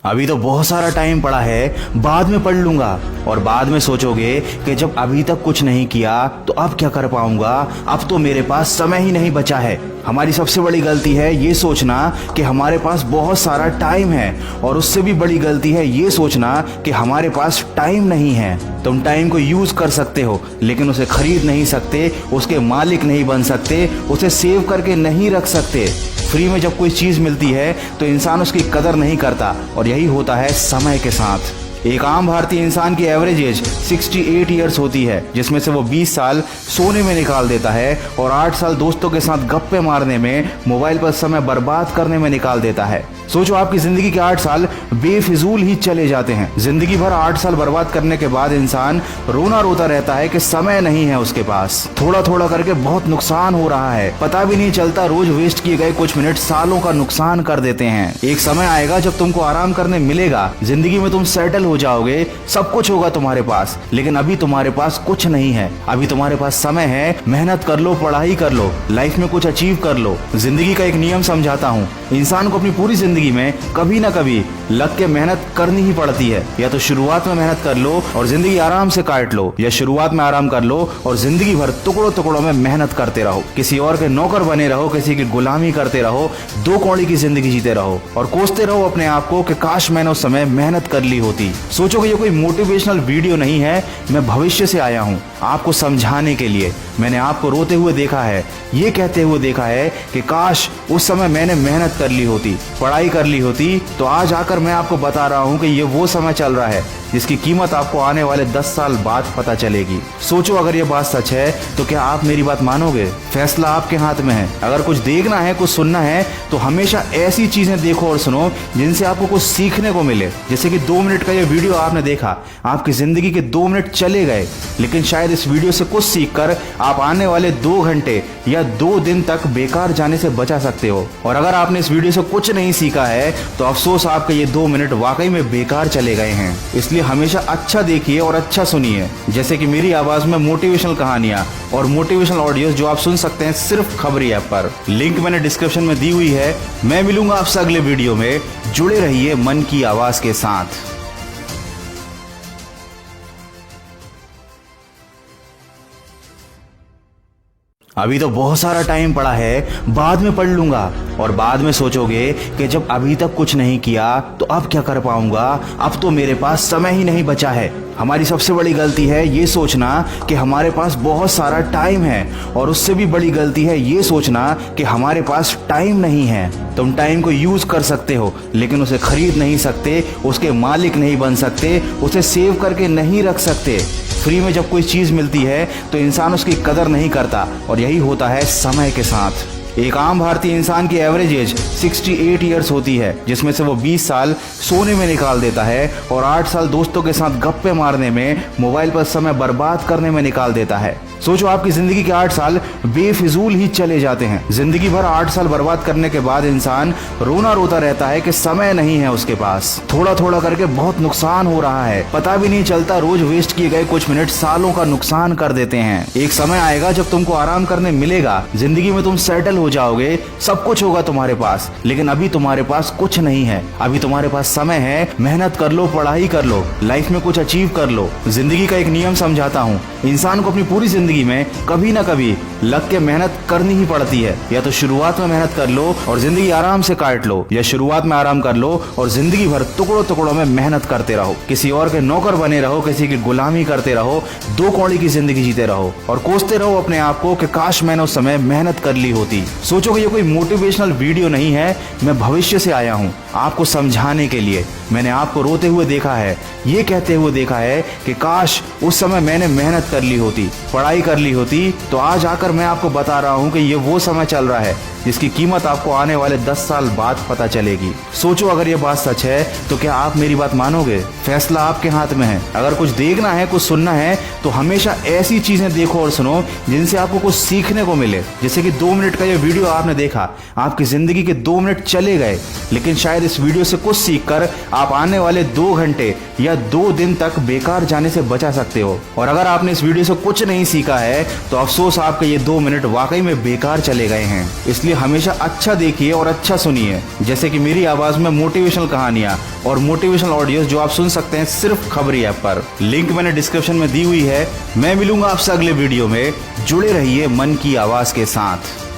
अभी तो बहुत सारा टाइम पड़ा है, बाद में पढ़ लूंगा। और बाद में सोचोगे कि जब अभी तक कुछ नहीं किया तो अब क्या कर पाऊंगा, अब तो मेरे पास समय ही नहीं बचा है। हमारी सबसे बड़ी गलती है ये सोचना कि हमारे पास बहुत सारा टाइम है, और उससे भी बड़ी गलती है ये सोचना कि हमारे पास टाइम नहीं है। तुम टाइम को यूज कर सकते हो, लेकिन उसे खरीद नहीं सकते, उसके मालिक नहीं बन सकते, उसे सेव करके नहीं रख सकते। फ्री में जब कोई चीज मिलती है तो इंसान उसकी कदर नहीं करता, और यही होता है समय के साथ। एक आम भारतीय इंसान की एवरेज एज 68 ईयर्स होती है, जिसमें से वो 20 साल सोने में निकाल देता है और 8 साल दोस्तों के साथ गप्पे मारने में, मोबाइल पर समय बर्बाद करने में निकाल देता है। सोचो, आपकी जिंदगी के 8 साल बेफिजूल ही चले जाते हैं। जिंदगी भर 8 साल बर्बाद करने के बाद इंसान रोना रोता रहता है कि समय नहीं है उसके पास। थोड़ा थोड़ा करके बहुत नुकसान हो रहा है, पता भी नहीं चलता। रोज वेस्ट किए गए कुछ मिनट सालों का नुकसान कर देते हैं। एक समय आएगा जब तुमको आराम करने मिलेगा, जिंदगी में तुम सेटल हो जाओगे, सब कुछ होगा तुम्हारे पास, लेकिन अभी तुम्हारे पास कुछ नहीं है। अभी तुम्हारे पास समय है, मेहनत कर लो, पढ़ाई कर लो, लाइफ में कुछ अचीव कर लो। जिंदगी का एक नियम समझाता हूँ, इंसान को अपनी पूरी जिंदगी में कभी ना कभी लग के मेहनत करनी ही पड़ती है। या तो शुरुआत में मेहनत कर लो और जिंदगी आराम से काट लो, या शुरुआत में आराम कर लो और जिंदगी भर टुकड़ों टुकड़ों में मेहनत करते रहो। किसी और के नौकर बने रहो, किसी की गुलामी करते रहो, दो कौड़ी की जिंदगी जीते रहो और कोसते रहो अपने आप को कि काश मैंने उस समय मेहनत कर ली होती। सोचो कि ये कोई मोटिवेशनल वीडियो नहीं है, मैं भविष्य से आया हूँ आपको समझाने के लिए। मैंने आपको रोते हुए देखा है, ये कहते हुए देखा है कि काश उस समय मैंने मेहनत कर ली होती, पढ़ाई कर ली होती, तो आज आकर मैं आपको बता रहा हूँ कि ये वो समय चल रहा है जिसकी कीमत आपको आने वाले 10 साल बाद पता चलेगी। सोचो, अगर ये बात सच है तो क्या आप मेरी बात मानोगे? फैसला आपके हाथ में है। अगर कुछ देखना है, कुछ सुनना है, तो हमेशा ऐसी चीजें देखो और सुनो जिनसे आपको कुछ सीखने को मिले। जैसे कि 2 मिनट का ये वीडियो आपने देखा, आपकी जिंदगी के 2 मिनट चले गए, लेकिन शायद इस वीडियो से कुछ सीखकर आप आने वाले 2 घंटे या 2 दिन तक बेकार जाने से बचा सकते हो। और अगर आपने इस वीडियो से कुछ नहीं सीखा है तो अफसोस, आपके ये 2 मिनट वाकई में बेकार चले गए हैं। इसलिए हमेशा अच्छा देखिए और अच्छा सुनिए, जैसे कि मेरी आवाज में मोटिवेशनल कहानियां और मोटिवेशनल ऑडियोज जो आप सुन सकते हैं सिर्फ खबरी ऐप पर। लिंक मैंने डिस्क्रिप्शन में दी हुई है। मैं मिलूंगा आपसे अगले वीडियो में। जुड़े रहिए मन की आवाज के साथ। अभी तो बहुत सारा टाइम पड़ा है, बाद में पढ़ लूंगा। और बाद में सोचोगे कि जब अभी तक कुछ नहीं किया तो अब क्या कर पाऊंगा, अब तो मेरे पास समय ही नहीं बचा है। हमारी सबसे बड़ी गलती है ये सोचना कि हमारे पास बहुत सारा टाइम है, और उससे भी बड़ी गलती है ये सोचना कि हमारे पास टाइम नहीं है। तुम टाइम को यूज कर सकते हो, लेकिन उसे खरीद नहीं सकते, उसके मालिक नहीं बन सकते, उसे सेव करके नहीं रख सकते। फ्री में जब कोई चीज मिलती है तो इंसान उसकी कदर नहीं करता, और यही होता है समय के साथ। एक आम भारतीय इंसान की एवरेज एज 68 ईयर्स होती है, जिसमें से वो 20 साल सोने में निकाल देता है और 8 साल दोस्तों के साथ गप्पे मारने में, मोबाइल पर समय बर्बाद करने में निकाल देता है। सोचो, आपकी जिंदगी के 8 साल बेफिजूल ही चले जाते हैं। जिंदगी भर 8 साल बर्बाद करने के बाद इंसान रोना रोता रहता है कि समय नहीं है उसके पास। थोड़ा थोड़ा करके बहुत नुकसान हो रहा है, पता भी नहीं चलता। रोज वेस्ट किए गए कुछ मिनट सालों का नुकसान कर देते हैं। एक समय आएगा जब तुमको आराम करने मिलेगा, जिंदगी में तुम सेटल हो जाओगे, सब कुछ होगा तुम्हारे पास, लेकिन अभी तुम्हारे पास कुछ नहीं है। अभी तुम्हारे पास समय है, मेहनत कर लो, पढ़ाई कर लो, लाइफ में कुछ अचीव कर लो। जिंदगी का एक नियम समझाता हूँ, इंसान को अपनी पूरी जिंदगी में कभी ना कभी लग के मेहनत करनी ही पड़ती है। या तो शुरुआत में मेहनत कर लो और जिंदगी आराम से काट लो, या शुरुआत में आराम कर लो और जिंदगी भर टुकड़ों टुकड़ों में मेहनत करते रहो। किसी और के नौकर बने रहो, किसी की गुलामी करते रहो, दो कौड़ी की जिंदगी जीते रहो और कोसते रहो अपने आप को कि काश मैंने उस समय मेहनत कर ली होती। सोचो कि ये कोई मोटिवेशनल वीडियो नहीं है, मैं भविष्य से आया हूँ आपको समझाने के लिए। मैंने आपको रोते हुए देखा है, ये कहते हुए देखा है कि काश उस समय मैंने मेहनत कर ली होती, पढ़ाई कर ली होती, तो आज आकर मैं आपको बता रहा हूँ कि ये वो समय चल रहा है जिसकी कीमत आपको आने वाले 10 साल बाद पता चलेगी। सोचो, अगर ये बात सच है तो क्या आप मेरी बात मानोगे? फैसला आपके हाथ में है। अगर कुछ देखना है, कुछ सुनना है, तो हमेशा ऐसी चीजें देखो और सुनो जिनसे आपको कुछ सीखने को मिले। जैसे कि 2 मिनट का ये वीडियो आपने देखा, आपकी जिंदगी के 2 मिनट चले गए, लेकिन शायद शायद इस वीडियो से कुछ सीखकर आप आने वाले 2 घंटे या 2 दिन तक बेकार जाने से बचा सकते हो। और अगर आपने इस वीडियो से कुछ नहीं सीखा है तो अफसोस, आपके ये 2 मिनट वाकई में बेकार चले गए हैं। इसलिए हमेशा अच्छा देखिए और अच्छा सुनिए, जैसे कि मेरी आवाज में मोटिवेशनल कहानियां और मोटिवेशनल ऑडियोज जो आप सुन सकते हैं सिर्फ खबरी ऐप पर। लिंक मैंने डिस्क्रिप्शन में दी हुई है। मैं मिलूंगा आपसे अगले वीडियो में। जुड़े रहिए मन की आवाज के साथ।